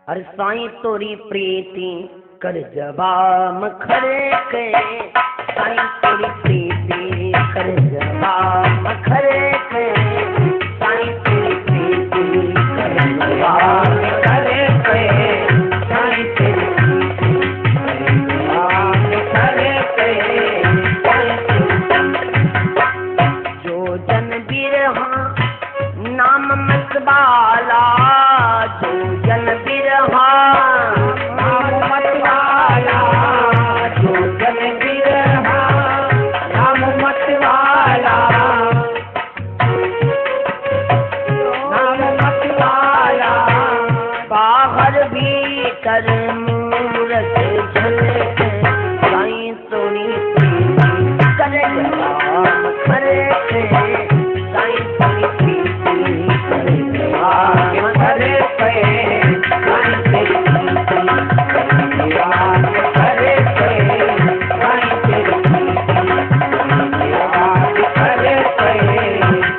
अरे साईं तोरी प्रीति कर जवाम खरे के, साईं तोरी प्रीति कर जवाम खरे के, साईं तोरी प्रीति कर जवाम खरे के, साईं तोरी प्रीति कर जवाम खरे के, जो जन बिरहा नाम मतवाला, जो जन बिरहा नाम मतवाला, जो जन बिरहा नाम मतवाला, नाम मतवाला, बाहर भीतर मूरत झलक, साईं तोरी प्रीति कर जवाम खरे के, साईं तोरी प्रीति कर जवाम खरे के, साईं तोरी प्रीति कर जवाम खरे के, साईं तोरी प्रीति कर जवाम खरे के,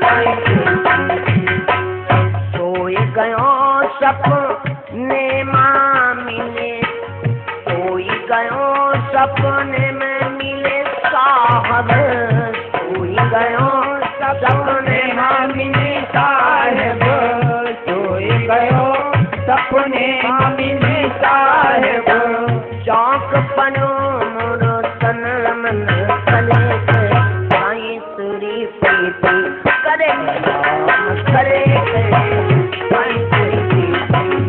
साईं सोए गयो सपने मां मिले, सोई गयो सपने में मिले साहब, सोई गयो सपने में मिले साहब, सोई गयो सपने में मिले साहब, चौक पनो मोरो तन मन चले, साईं तोरी प्रीति करे जवाम खरे के, साईं तोरी प्रीति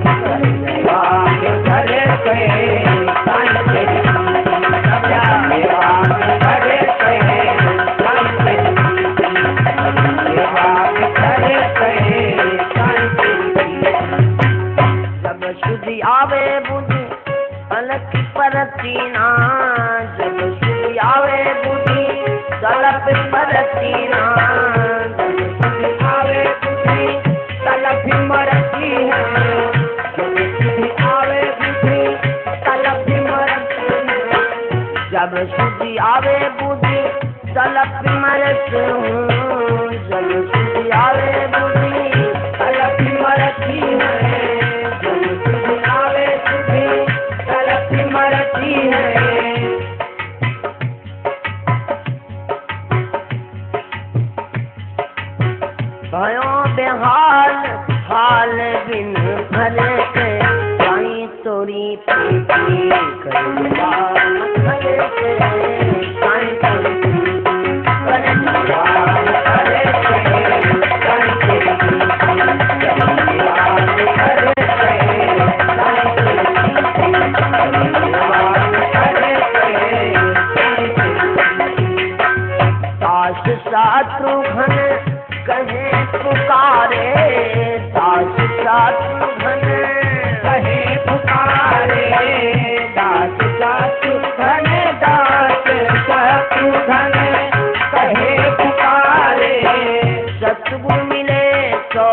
करे जवाम खरे के, साईं तोरी प्रीति करे जवाम खरे के, साईं तोरी प्रीति करे जवाम खरे के, साईं तोरी प्रीति। जब शुद्धि आवे बुद्धि अलग परतीना, जब शुद्धि आवे बुद्धि तलप परतीना, जब शुद्धि आवे बुद्धि तलप मरती है, जब शुद्धि आवे बुद्धि तलप मरती है, जब शुद्धि आवे बुद्धि तलप मरत हूँ, जब शुद्धि आवे बुद्धि तलप मरती है, जब शुद्धि आवे बुद्धि तलप मरती है। भयो बेहाल हाल बिन भले के, साईं तोरी प्रीति कर जवाम खरे के, साईं तोरी प्रीति कर जवाम खरे के, साईं तोरी प्रीति कर जवाम खरे के, साईं तोरी प्रीति कर जवाम खरे के, साईं तोरी दास शत्रुघ्न कहे पुकारे, दास शत्रुघ्न कहे पुकारे, दास शत्रुघ्न दास शत्रुघ्न कहे पुकारे, सतगुरु मिले तो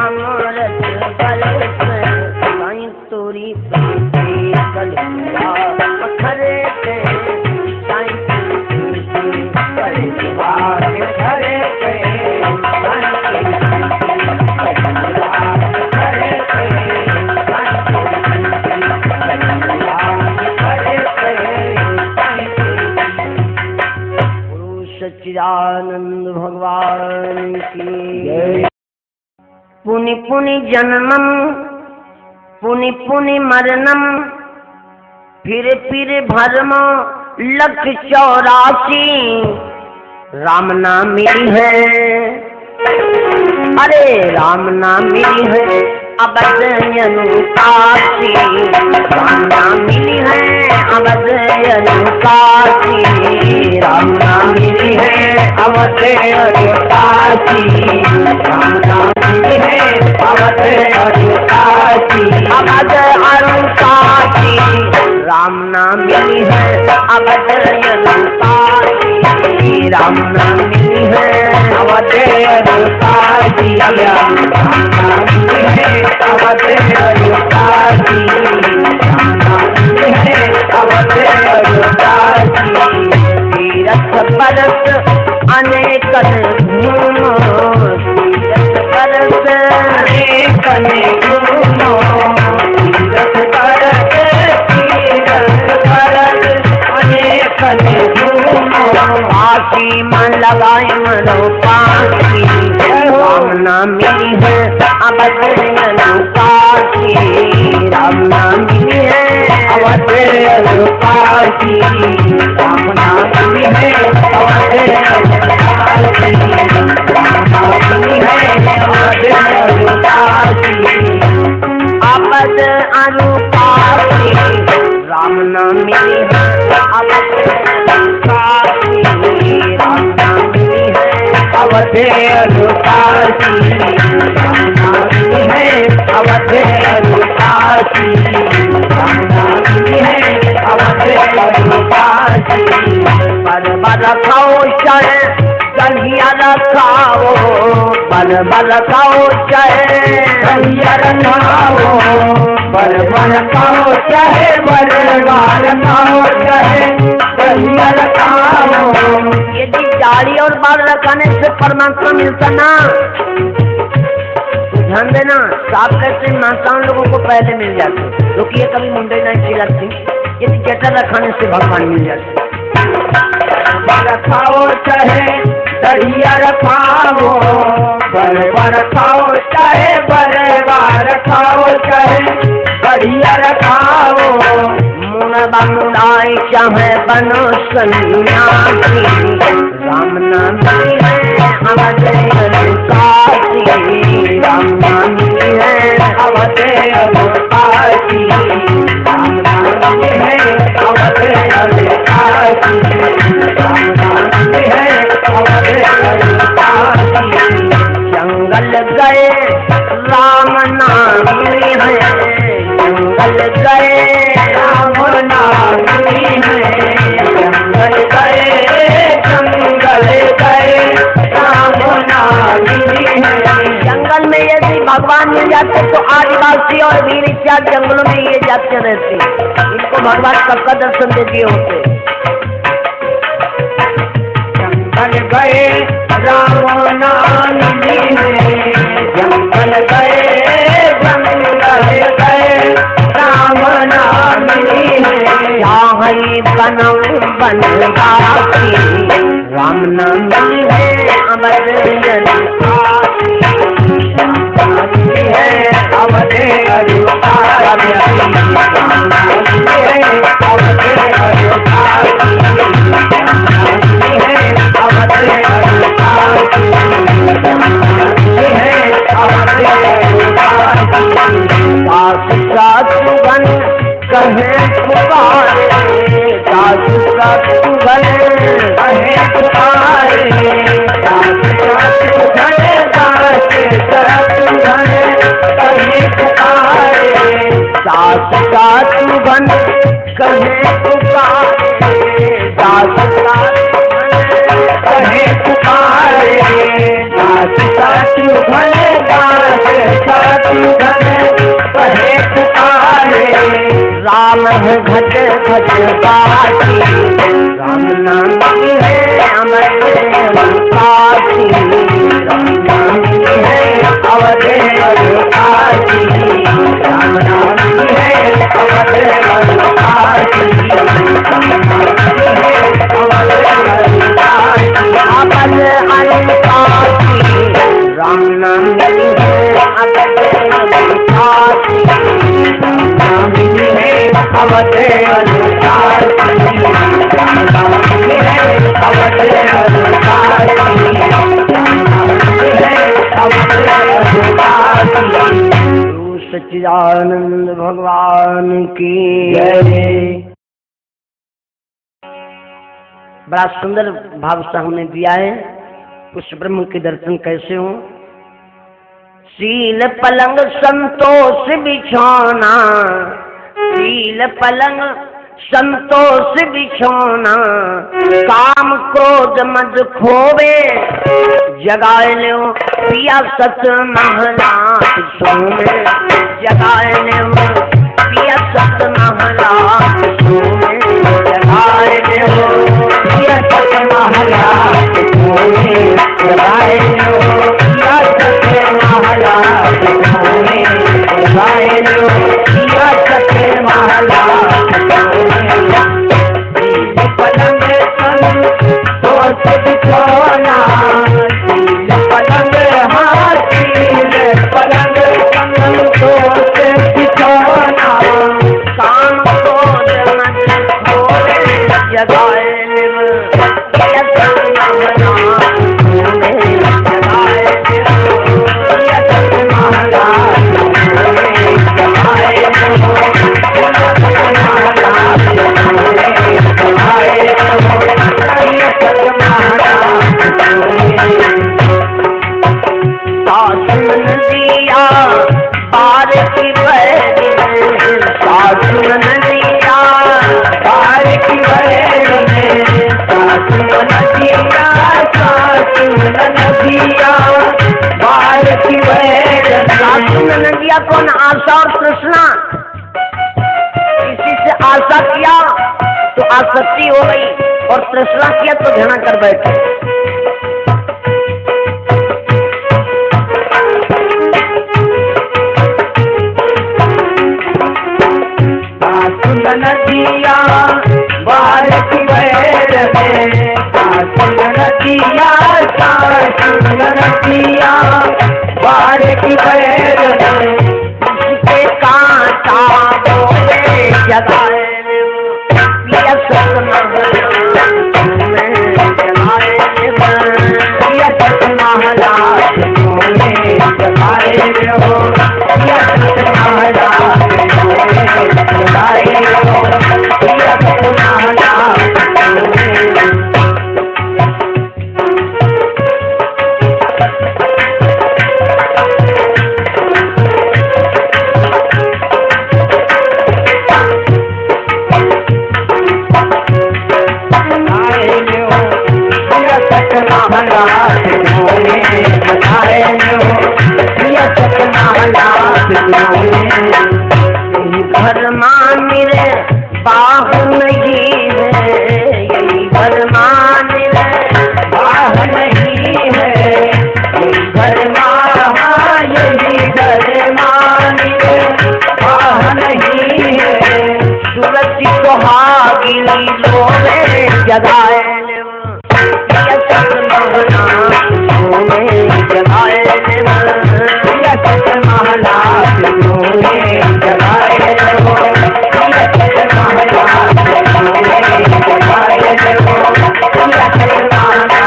अमृत बरस, साईं तोरी प्रीति कर जवाम खरे के, साईं तोरी प्रीति कर जवाम खरे के, साईं तोरी प्रीति कर जवाम खरे के, साईं तोरी प्रीति कर जवाम खरे के, साईं तोरी। गुरु सच्चिदानंद भगवान की जय। पुनि पुनि जन्मम पुनि पुनि मरणम, फिर भरम लख 84, राम नाम मिली है, अरे राम नाम मिली है अवध अनुकासी, राम नाम मिली है अवध अनुकासी, राम नाम मिली है अवध अनुकासी, राम नाम मिली है अवध अनुकासी, अवध अनुकासी, राम नाम मिली है अवध अनुकासी, राम नाम मिली है अवध अनुकासी, राम नाम मिली है अवध अनुकासी, राम नाम मिली है अवध अनुकासी। तीरथ बरस अनेक घूमो, तीरथ बरस अनेक घूमो, तीरथ पासी मन लगाए मनो पासी राम नामी है अवध अनुपासी राम नामी है अवध अनुपासी राम नामी है अवध अनुपासी राम नामी है अवध अनुपासी अवध अनुपासी राम नामी है अवध अनुपासी राम नामी है अवध अनुपासी राम नामी है अवध अनुपासी राम नामी है अवध अनुपासी पर बल खाओ चाहे कन्हैया रखाओ बल खाओ चाहे कन्हैया रखाओ बल खाओ चाहे बलवान खाओ चाहे कन्हैया रखाओ। यदि दाढ़ी और बाल रखाने से परमात्मा मिलता ना, ध्यान देना, साफ कैसे माताओं लोगों को पहले मिल जाते, क्योंकि ये कभी मुंडे नहीं छिलकती। यदि जटा रखाने से भगवान मिल जाते। रखाओ चाहे दढ़िया रखाओ बलवा रखाओ चाहे बलवा रखाओ चाहे बढ़िया रखाओ मुनबा मुनाई चाहे बनो सन्यासी राम नामी है अवध अनुपासी राम नामी है अवध अनुपासी राम नामी है अवध अनुपासी राम नामी है अवध अनुपासी। जंगल गए राम नामी है जंगल गए राम नामी है जंगल गए राम नामी है। जंगल में यदि भगवान मिल जाते तो आदिवासी और वीर इत्यादि जंगलों में ये जाते रहते, इनको भगवान कब का दर्शन दे दिए होते। जंगल गए राम नामी है जंगल गए राम नामी है चाहे बनम बनवासी राम नामी है अवध अनुपासी राम नामी है अवध अनुपासी राम नामी है अवध अनुपासी राम नामी है अवध अनुपासी राम नामी है अवध अनुपासी। सासु सासुगन कहे पुकारे सासु सासुगन कहे पुकारे सासु सासुगन सासुगन कहे पुकारे सासु सासुगन कहे पुकारे सासु सासुगन कहे पुकारे सासु सासुगन सासुगन कहे पुकारे राम है घट घट पासी राम नामी है अमर अनुपासी राम नामी है अवध अनुपासी राम नामी है अवध अनुपासी राम नामी है अवध अनुपासी अवध अनुपासी राम नामी है अवध अनुपासी राम नामी है अवध अनुपासी राम नामी है अवध अनुपासी राम नामी है अवध अनुपासी। सच्चिदानंद भगवान की जय। बड़ा सुंदर भाव से हमने दिया है उस ब्रह्म के दर्शन कैसे हो। शील पलंग संतोष बिछौना शील पलंग संतोष बिछौना काम क्रोध मद खोवे जगाए लो पिया सत महला सोमे जगाए लो पिया सत महला सोमे जगाए लो पिया सत महला सोमे जगाए लो पिया सत महला सोमे जगाए लो पिया सत महला पलंग संतोष कौन? आशा और तृष्णा। किसी से आशा किया तो आसक्ति हो गई, और तृष्णा किया तो घृणा कर बैठे। नदिया बार की बैर में, नदिया नदिया बार की बैर में, उसके कांटा बोले जगाए पिया सतना पिया सतमहला में जगाए हो, पिया सतमहला भरमान मेरे बाह नहीं है, यही भरमान मेरे बाह नहीं है, यही भरमान, यही भरमान बाह नहीं है। सूरज सुहागिनी लोरे जगाए पिया सतमहला में जगाए पिया सतमहला में जगाए हो, पिया सतमहला में जगाए हो, पिया सतमहला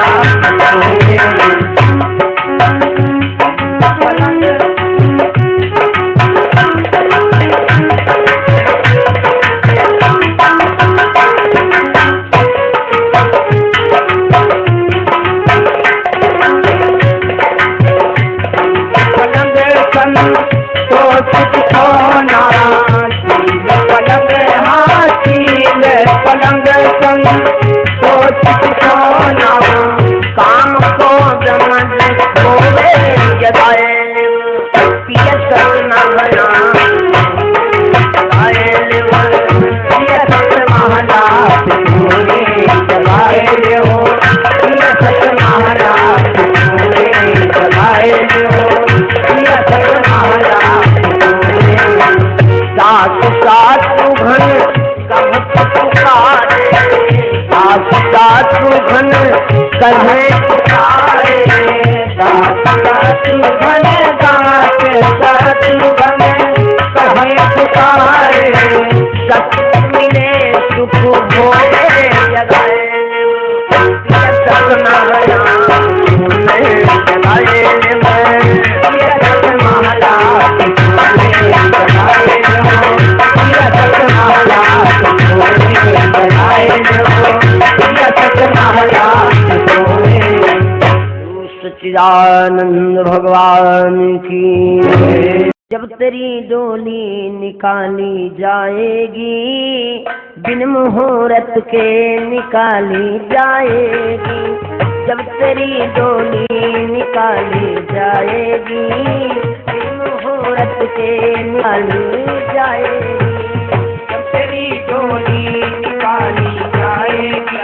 पलंग संग सोच सोना, काम को जमन बोले जगाए पिया सतमहला जगाए पिया सतमहला में जगाए हो, पिया सतमहला में जगाए हो, पिया सतमहला सास सासु घन कहत पुकारे, सास सासु घन कहे पुकारे, सासु घन गात सासु घन कहे पुकारे, सत्य मिले सुख भोगे जगाए पिया सतमहला में जगाए पिया सतमहला में जगाए हो, पिया सतमहला में जगाए हो, पिया सतमहला सच्चिदानंद भगवान की। जब तेरी डोली निकाली जाएगी, बिन मुहूर्त के निकाली जाएगी। जब तेरी डोली निकाली जाएगी, बिन मुहूर्त के निकाली जाएगी। जब तेरी डोली निकाली जाएगी,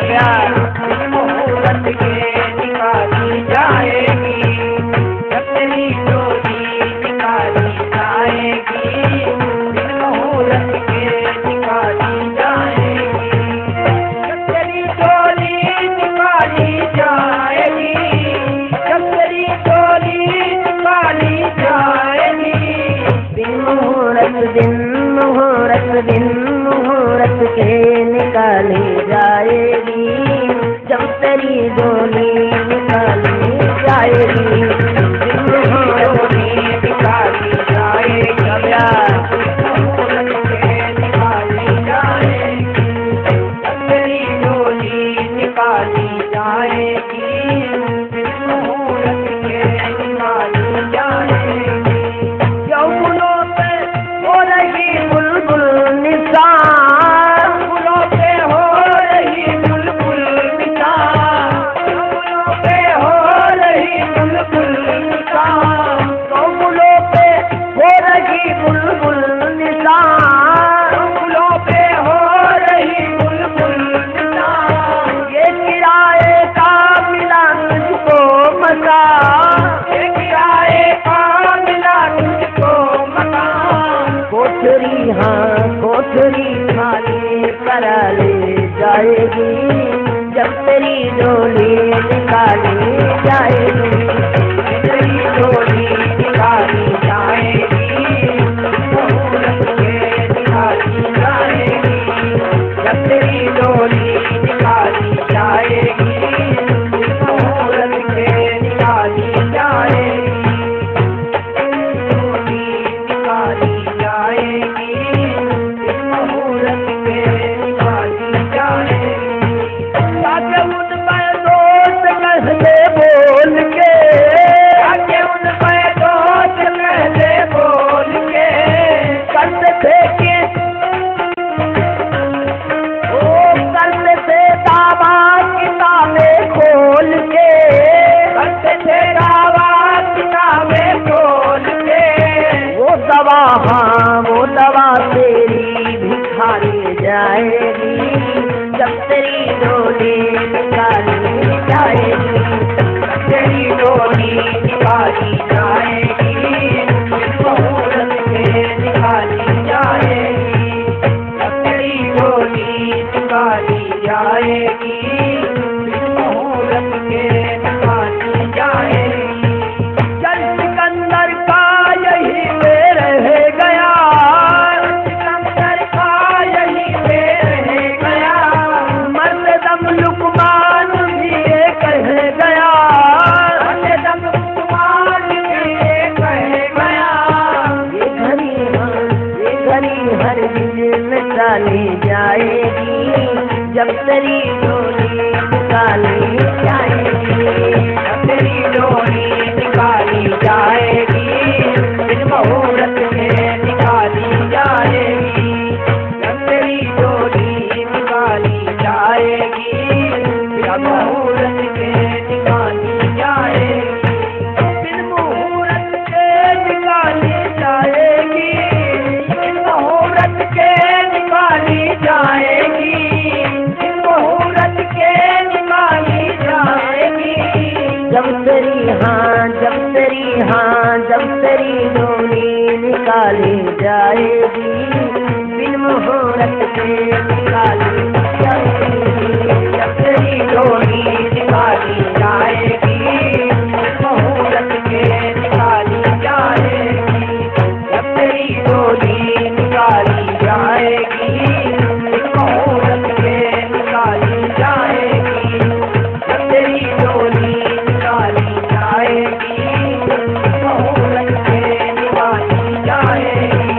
बिन मुहूर्त के निकाली जाएगी। जब तेरी डोली निकाली जाएगी, बिन मुहूर्त के निकाली जाएगी। जब तेरी डोली निकाली जाएगी, जब तेरी डोली निकाली जाएगी, बिन मुहूर्त के निकाली जाएगी। जब तेरी डोली निकाली जाएगी, बिन मुहूर्त निकाली जाएगी, मुहूर्त के निकाली जाएगी। जब तेरी डोली निकाली जाएगी, मुहूर्त के निकाली जाएगी। यौवनों पे हो रही बुलबुल निसार, फूलों पे हो रही बुलबुल निसार, फूलों पे हो रही बुलबुल कोठरी हाँ कोठरी खाली करा ले जाएगी जब तेरी डोली निकाली जाएगी। तेरी डोली निकाली जाएगी मुहूर्त के निकाली जाएगी जब तेरी डोली निकाली जाएगी मुहूर्त के निकाली जाएगी डोली निकाली जाएगी मुहूर्त के निकाली जाएगी। ताके उन पर दोस्त कहले बोल के ताके उन पर दोस्त कहले बोल के करते थे कि ओ करते थे दावा किताबें खोल के करते थे दावा किताबें खोल के वो दवा हाँ वो दवा तेरी भिखारी जाएगी जब तेरी डोली निकाली जाएगी। तेरी डोली निकाली जाएगी मुहूर्त के निकाली जाएगी जब तेरी डोली निकाली जाएगी मुहूर्त के निकाली जाएगी। चल सिकंदर का यही में रह गया सिकंदर का यही में रह गया मरते दम लुकमान भी ये कह गया दम कुमार भी कह गया ये घड़ी हर दिन में डाली जाएगी जब तेरी डोली निकाली जाएगी। जब तेरी डोली निकाली जाएगी दिन मुहूर्त में निकाली जाएगी जब तेरी डोली निकाली जाएगी दिन मुहूर्त में निकाली जाएगी दिन मुहूर्त के निकाली जाएगी दिन मुहूर्त के निकाली जाएगी दिन मुहूर्त के निकाली जाएगी जब तेरी डोली निकाली जाएगी बिन मुहूर्त के निकाली जाएगी। जब तेरी डोली निकाली जाएगी मुहूर्त के निकाली जाएगी जब तेरी डोली निकाली जाएगी मुहूर्त के निकाली जाएगी जब तेरी डोली निकाली जाएगी मुहूर्त के निकाली जाएगी।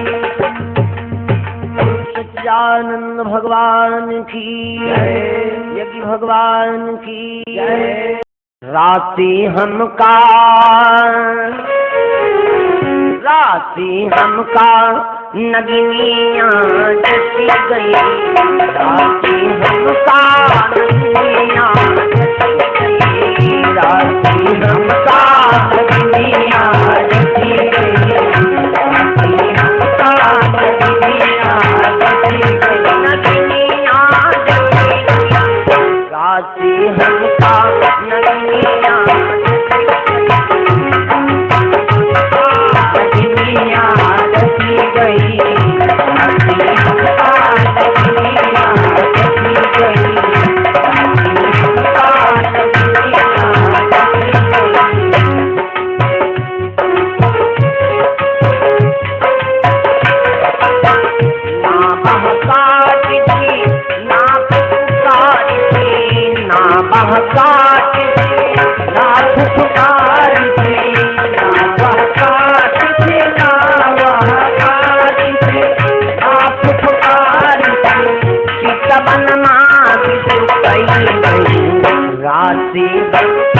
सच्चिदानंद भगवान की यज्ञ भगवान की राति हमका नगिनिया जसी गई राति हमका नगिनिया जसी गई राति हमका नगिनिया जसी गई राति हमका नगिनिया जसी गई नगिनिया जसी गई राति हमका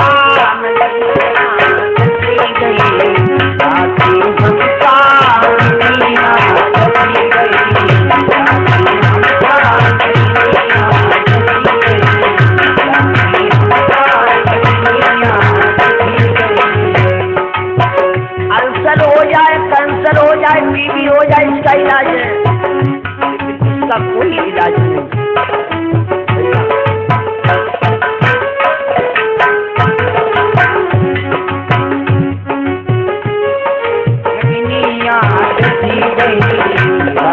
नगिनिया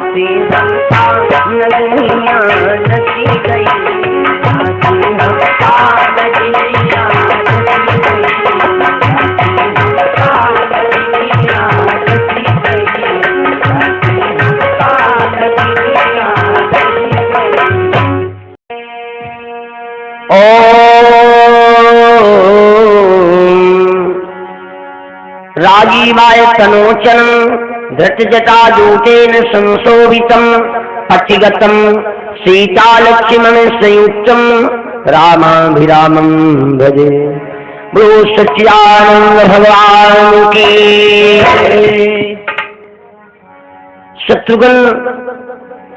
झांसी हमका नगरिया नची गई, झांसी हमका नगरिया नची गई, हमका नगरिया नची गई, झांसी हमका नगरिया नची गई। राजीवाय तनोचनं धृतजटाजूटेन संशोभितं पथिगतं सीतालक्ष्मण संयुक्तं रामाभिरामं भजे। बोलो सच्चिदानंद भगवान की। शत्रुघ्न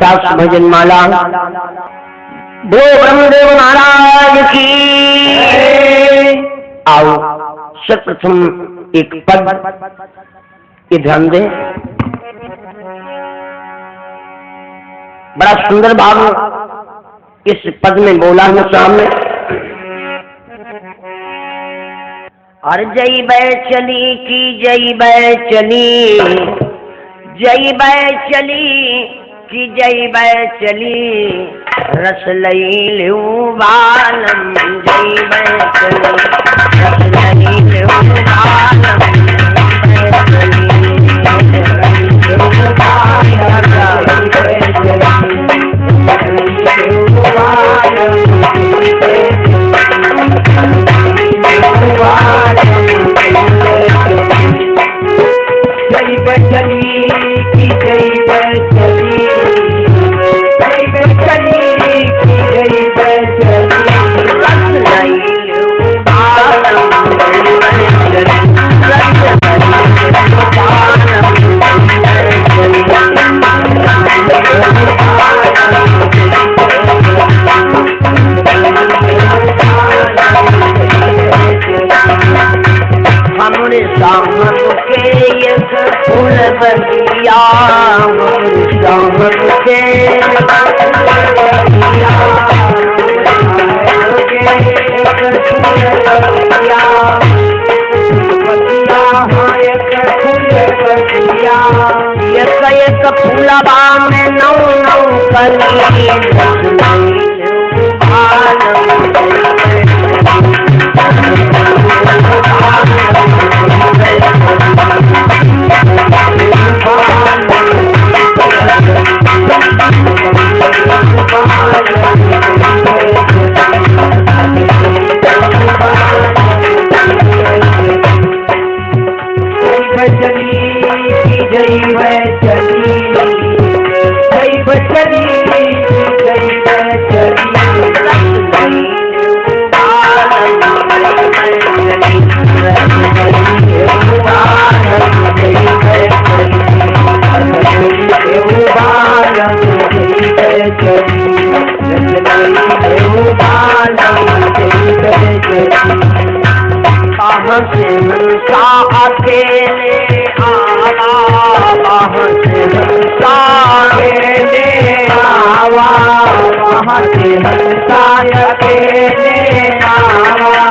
दास भजन माला। बोलो ब्रह्मदेव महाराज की। आओ सर्वप्रथम एक पद ये ध्यान दें, बड़ा सुंदर भाव इस पद में बोला है सामने। और जय बै चली की जय बै चली, जय बै चली की जय बै चली, रस लई लेऊ बालम जय बै चली, रस लई लेऊ बालम जय बचली की जय बचली, जय बचली की जय बचली, रस लई लेऊ बालम जय बचली, रस लई लेऊ बालम हमरे सामन के एक फूल बगिया, हमरे सामन के एक फूलबा में नौ नौ कली, अकेले आवा, वहाँ से हंसा अकेले आवा, वहाँ से हंसा अकेले आवा।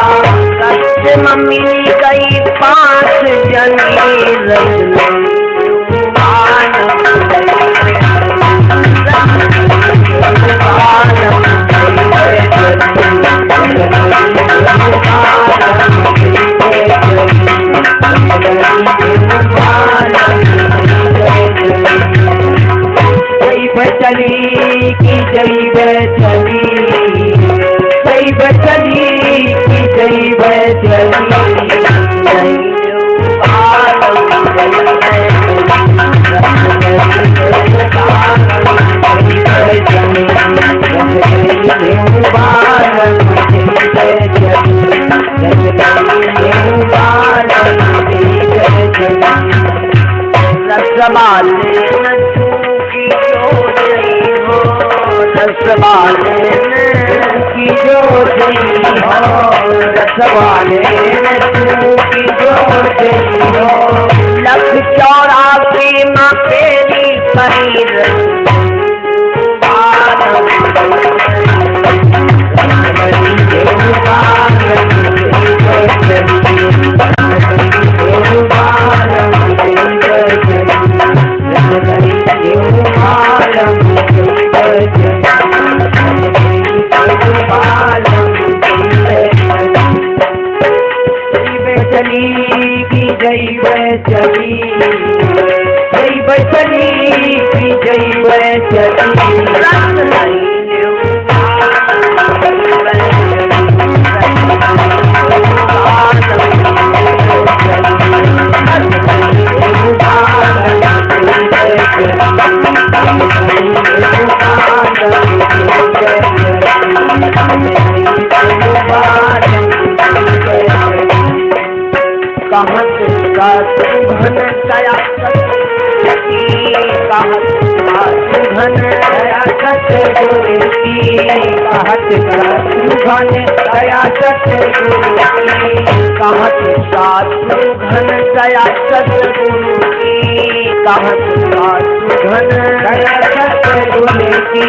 सच मम्मी गई 5 जनी बचली की जय बचली, जय बचली की जय बचली, रसवाले की जो जई हो, रसवाले की जो जई हो, 184 माँ तेरी खैर Oh चली जय बचली की जय बचली कहत का सुघन दया सुघन दया सतगुरु की कहत का सुघन दया सतगुरु की कहत का सुघन दया सतगुरु की कहत का सुघन दया सतगुरु की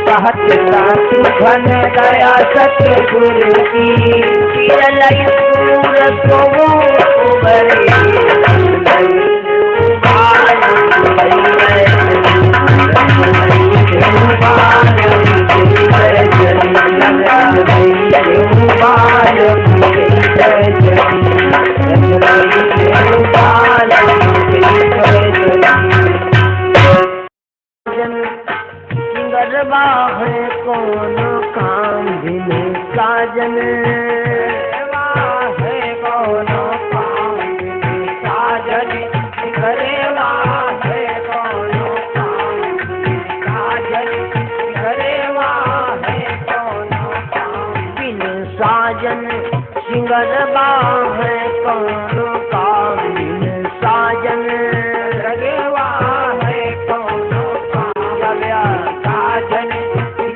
कहत का सुघन दया सतगुरु की लय सूर को गरबा है कौन काम दिन साजन है कौन काम साजन करेवा है कौन काम साजन करेवा है कौन काम बिन साजन सिंगरबा है कौन काम बिन साजन करेवा है कौन काम साजन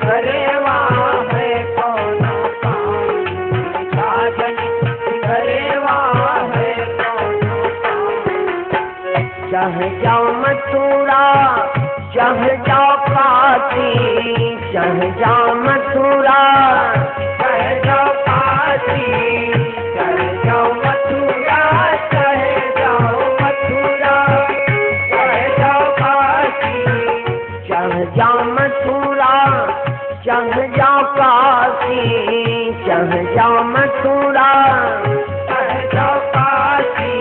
करेवा है कौन काम साजन करेवा है कौन चाहे जाओ मथुरा चाहे जाओ काशी चाहे जाओ मथुरा चाहे जाओ काशी चाहे जाओ मथुरा चाहे जाओ मथुरा चाहे जाओ काशी चाहे जाओ मथुरा चाहे जाओ काशी चाहे जाओ मथुरा चाहे जाओ काशी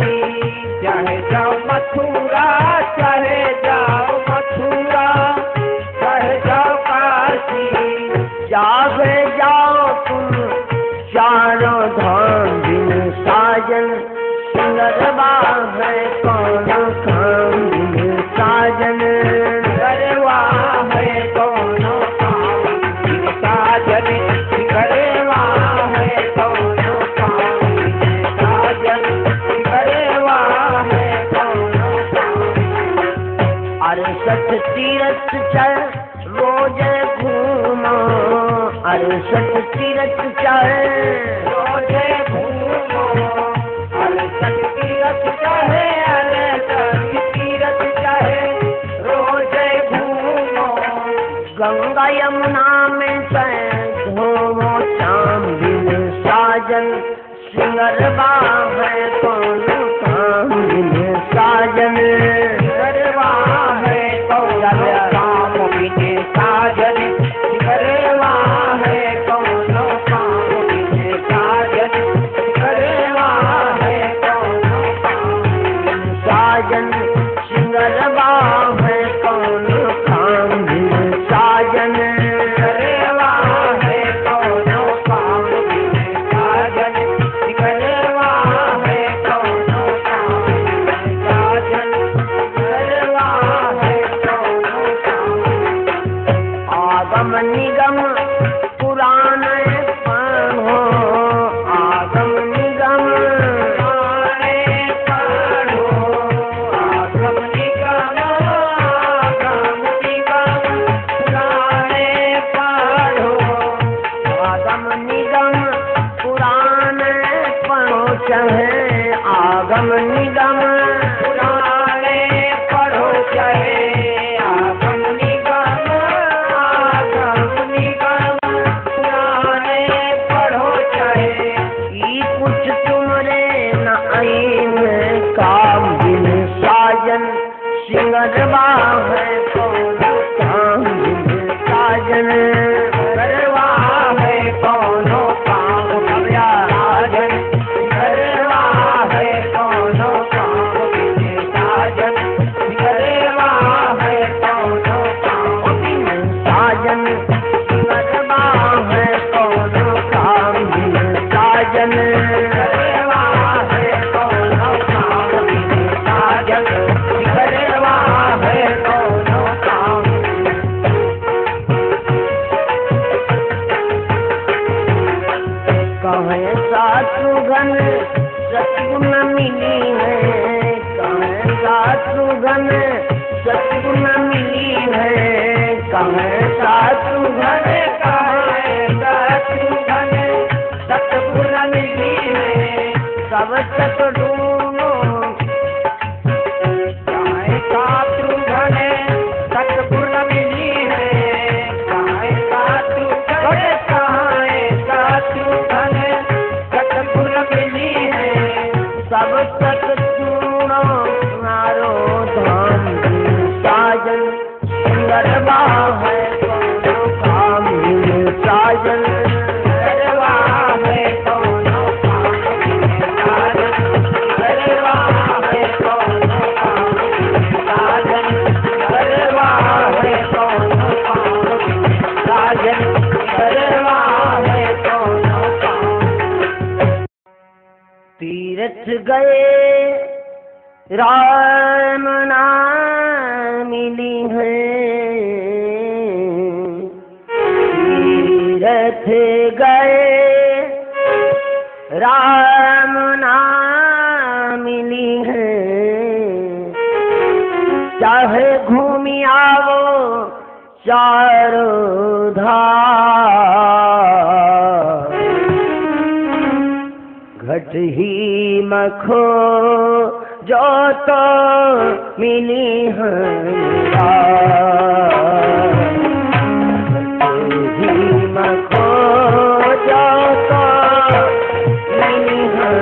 चाहे जाओ मथुरा चाहे जाओ मथुरा चाहे जाओ काशी चाहे जाओ तुम चारों धाम बिन साजन सिंगरबा है कौन काम बिन साजन करेवा है कौन काम साजन करेवा है कौन काम साजन करेवा है कौन काम अरे सठ तीरथ चल रोज घूमो अरे सठ तीरथ चल रोजे घूमो अरे सत तीरथ चाहे अरे सत तीरथ चाहे रोजे घूमो गंगा यमुना में धोवो शाम बिन साजन सिंगरबा है कौन काम बिन साजन करवा है कौन काम बिने साजन करवा है कौन काम बिने साजन करवा है कौन काम साजन सिंगरबा है कौन काम बिन साजन करवा है कौन काम बिने साजन करवा है कौन काम बिने साजन करवा है कौन काम आगम निगम पुराण पढ़ो आगम निगम पुराणे पढ़ो आगम निगम पुराणे पढ़ो आगम निगम पुराण पढ़ो चाहे आगम निगम पुराणे पढ़ो चाहे आगम निगम पुराणे पढ़ो चाहे ई कुछ तुमरे न आई में काम बिन साजन सिंगरबा है कौन काम बिन साजन करवा है कौन काम साजन करवा है कौन काम शत्रुघ्न सतगुण मिली है, कहे शत्रुघ्न सतगुण मिली है, सब सत ढूंढो कहे शत्रुघ्न सतगुण मिली है, कहे शत्रुघ्न सतगुण मिली है, सब सत चूणो मारो धाम साजन गरबा है कोनो काम साजन गरबा है कोनो काम साजन, गरबा है कोनो काम साजन, गरबा है कोनो काम साजन, गरबा है कोनो काम। तीरथ गए राम नाम मिली है, तीरथ गए राम नाम मिली है, चाहे घूमी आओ चारों धाम, घट ही मखो जो तो मिली है घट ही मखो जो तो मिली है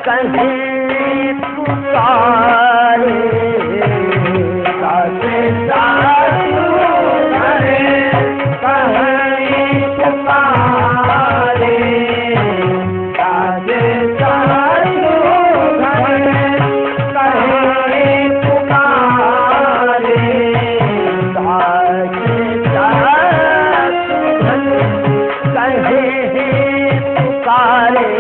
कहे पुकारे साधे साधु घरे कहे पुकारे साधे साधु घरे कहे पुकारे साधे साधु कहे पुकारे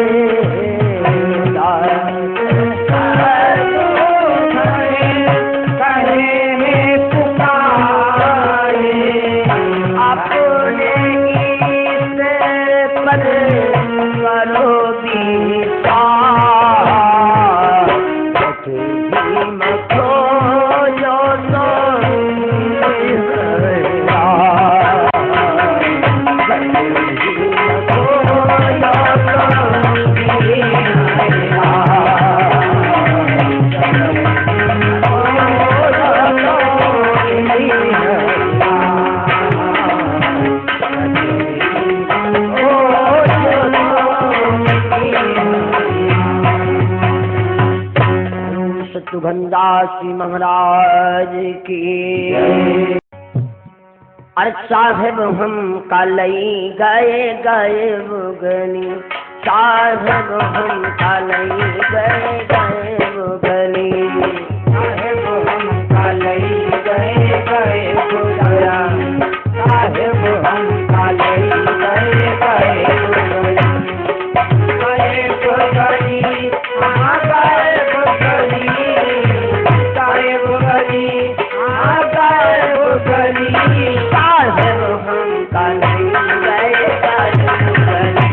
सुगंधासी महाराज की। अरे साहेब हम कालई गए गए बुगनी, साहेब हम कालई गए गए बुगनी, साहेब हम कालई गए गए बुगया, साहेब हम कालई गए गए बुगया, गए बुगनी गए बुगनी, साहेब गली गए बुगनी, साहेब हम कालई गए गए बुगनी,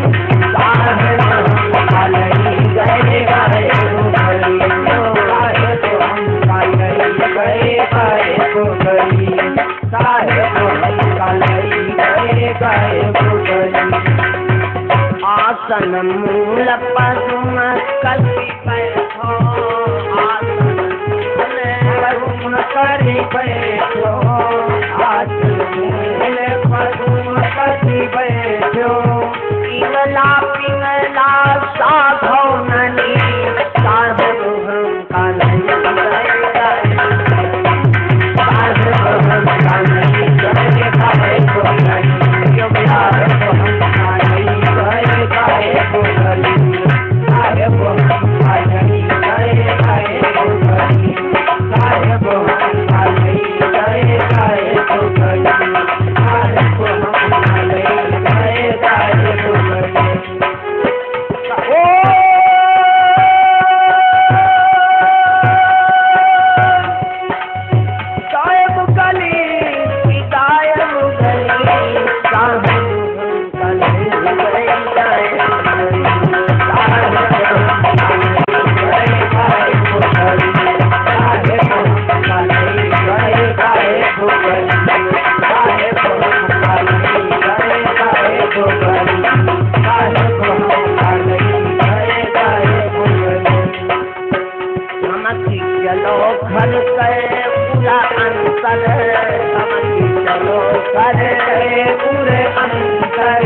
साहेब हम कालई गए गए बुगनी, साहेब हम कालई गए गए बुगनी, साहेब हम कालई गए गए बुगनी। आसन मूल पद्म कसी बैठो, आसन पद्म करी बैठो, आसन मूल पद्म कसी बैठो, पिंगला पिंगला साधो ननी, साहेब हम कालई गए गए, साहेब हम कालई गए गए बुगनी, साहेब हम कालई गए गए बुगनी, साहेब हम कालई गए गए बुगनी, साहेब हम कालई गए गए बुगनी, साहेब हम कालई गए गए बुगनी। साहेब गली गायब गली, साहेब हम कालई गए गए बुगनी, साहेब हम समझी चलो घर के पूरा अंतर, समझी चलो घर के पूरे अंतर,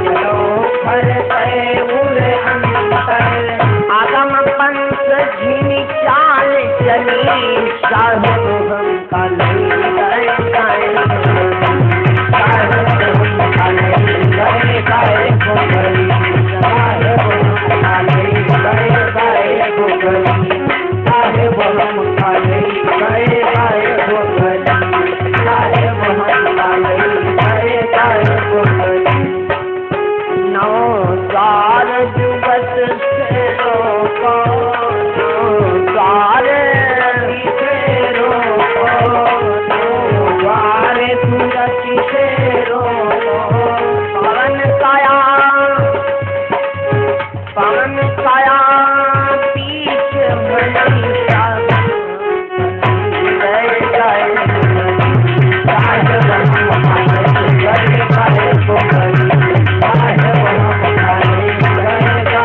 चलो घर के पूरे अंतर, आगम पंथ झीनी चाल चली, साहेब हम कालई गए गए, साहेब हम कालई गए गए बुगनी, साहेब हम कालई गए गए बुगनी, साहेब हम कालई गए गए बुगनी, साहेब हम कालई गए गए बुगनी। नौ द्वार जुगत से रोको, नौ द्वार से रोको, द्वार सुरति से रोको, पवन काया पीछ मनी, गए गए साहेब हम कालई गए गए बुगनी, साहेब हम कालई गए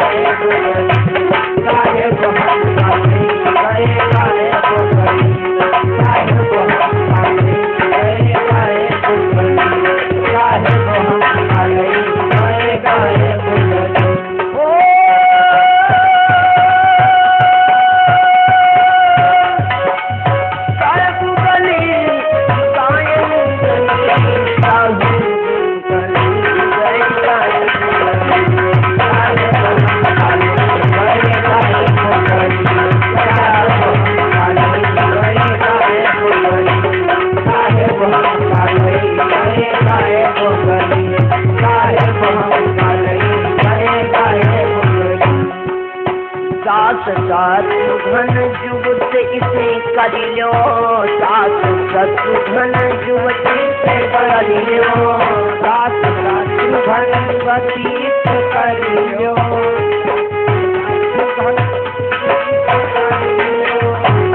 सास शत्रुघ्न जुगत इसे करियो, सास शत्रुघ्न जुगत इसे करियो, सास शत्रुघ्न जुगत इसे करियो,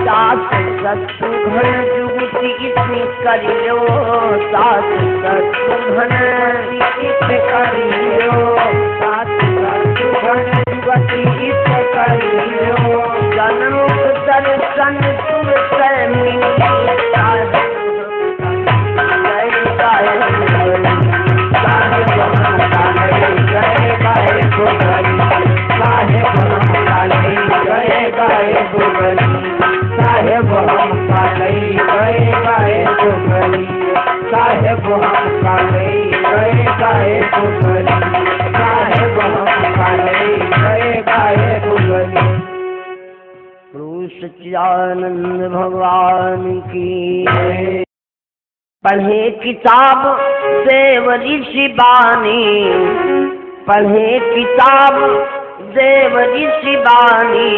सास शत्रुघ्न जुगत इसे करियो, सास शत्रुघ्न इसे करियो, सास शत्रुघ्न जुगत इसे करियो, जनमुख दर्शन तुम से मिली, साहेब हम काले गए गाए डुगरी, साहेब हम काले गए गाए डुगरी, साहेब हम काले गए गाए डुगरी। सच्चिदानंद भगवान की पढ़े किताब देव ऋषि बानी, पढ़े किताब देव ऋषि बानी,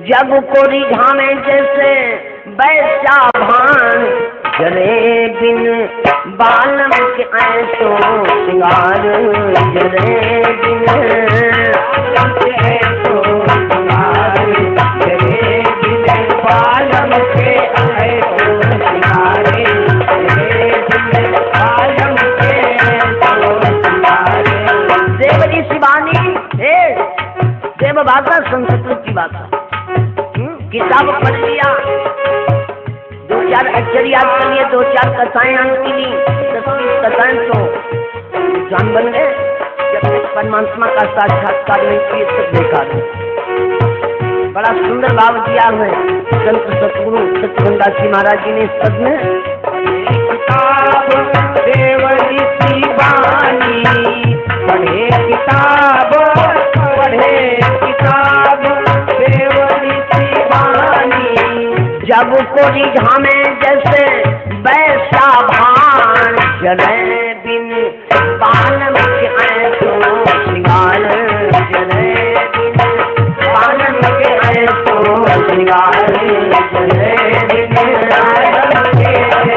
जग को रिझाने जैसे वैसा भान, जले बिन बालम के ऐसो सिंगार, जले बिन ऐसो सिंगार, जले बिन बालम के ऐसो सिंगार, जले बिन बालम के ऐसो सिंगार। देव ऋषि बानी है, देव भाषा संस्कृत की भाषा। किताब पढ़ लिया, दो चार अक्षर याद कर लिए, दो चार कथाएं याद की ली, 10-20 कथाएं तो जान बन गए। जब तक परमात्मा का साक्षात्कार नहीं किए सब बेकार है। बड़ा सुंदर भाव दिया है संत सतगुरु सत्यनंदास जी महाराज जी ने इस पद में। किताब देव ऋषि बानी, पढ़े किताब, पढ़े किताब देव ऋषि बानी, जब को रिझाने जैसे वैसा भान, जले बिन बालम के ऐसो श्रृंगार, जले बिन बालम के ऐसो श्रृंगार, जले बिन बालम के ऐसो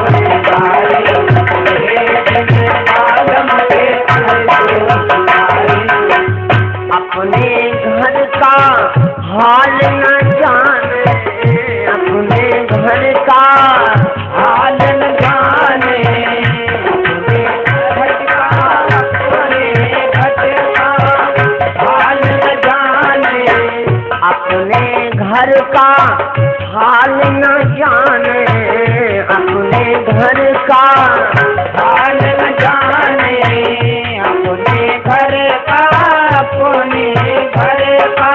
श्रृंगार, जले बिन बालम के ऐसो श्रृंगार। अपने घर का हाल न जाने, अपने घर का हाल न जाने, अपने घर का हाल न जाने, अपने घर का हाल न जाने, अपने घर का हाल न जाने, अपने घर का, अपने घर का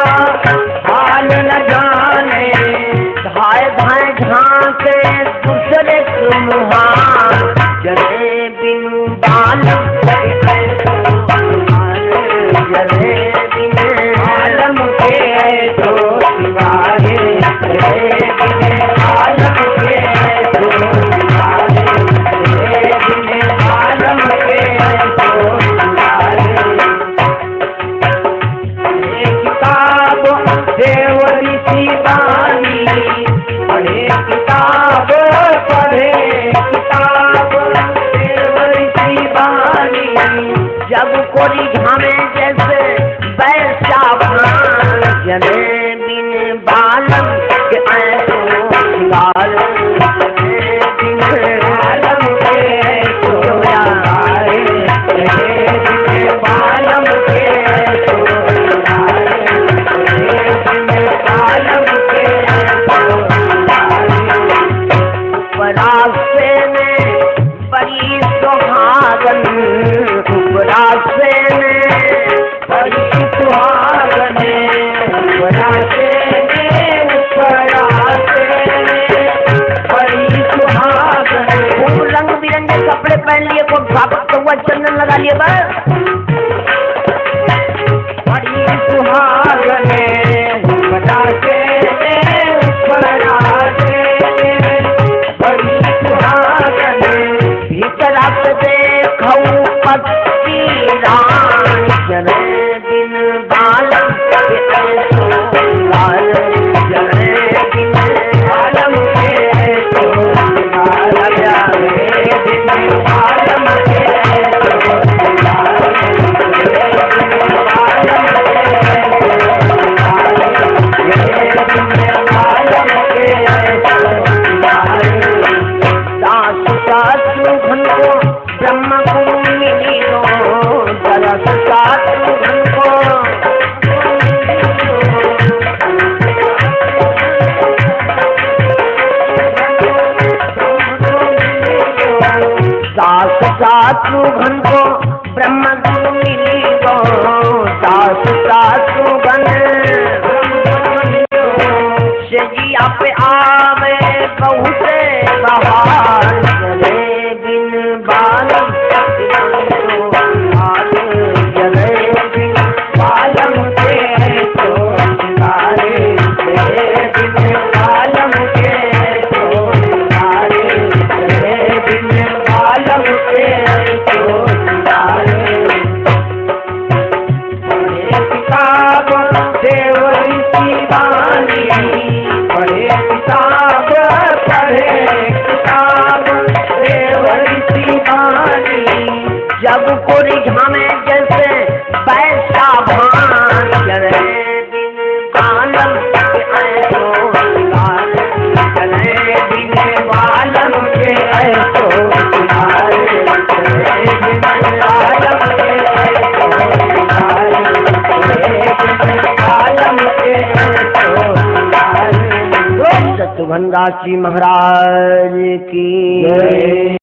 हाल न जाने, धाय धाय झांके दूसरे मुहान, जले बिन बालम के ऐसो श्रृंगार, जले बिन बालम के ऐसो श्रृंगार, जले बिन बालम के ऐसो श्रृंगार, जले बिन बालम के ऐसो श्रृंगार। किताब देव ऋषि बानी, पढ़े किताब, पढ़े किताब देव ऋषि बानी, जब को रिझाने जैसे वैसा भान, जले बिन बालम के ऐसो श्रृंगार, जले बिन बालम के ऐसो श्रृंगार, जले बिन बालम के ऐसो श्रृंगार, जले बिन बालम के ऐसो श्रृंगार। उपरासे में बड़ी सुहागन, उपरासे में बड़ी सुहागन, उपरासे में, उपरासे में बड़ी सुहागन, खूब रंग बिरंगे कपड़े पहन लिए, खूब भापकता हुआ चंदन लगा लिए, बस बड़ी सुहागन, उपरासे में, उपरासे में बड़ी सुहागन, भीतर आते देखऊ पत्ती रान, जले बिन बालम के ऐसो सासुघन को ब्रह्म गुरु मिली गो, सासुघन सजिया पे आवे बहुत बहार, जले बिन बालम जले बिन बालम के तो सितारे, जले बिन बालम के तो सितारे, जले बिन बालम के तो सितारे। किताब देवरी की वाणी, पढ़े किताब देवरी की वाणी, जब को रिझाने जैसे पैसा भान, जले बिन बालम के ऐसो सितारे, जले बिन बालम के ऐसो सितारे, जले बिन बालम के ऐसो सितारे, सतुभन दासी महाराज की जय।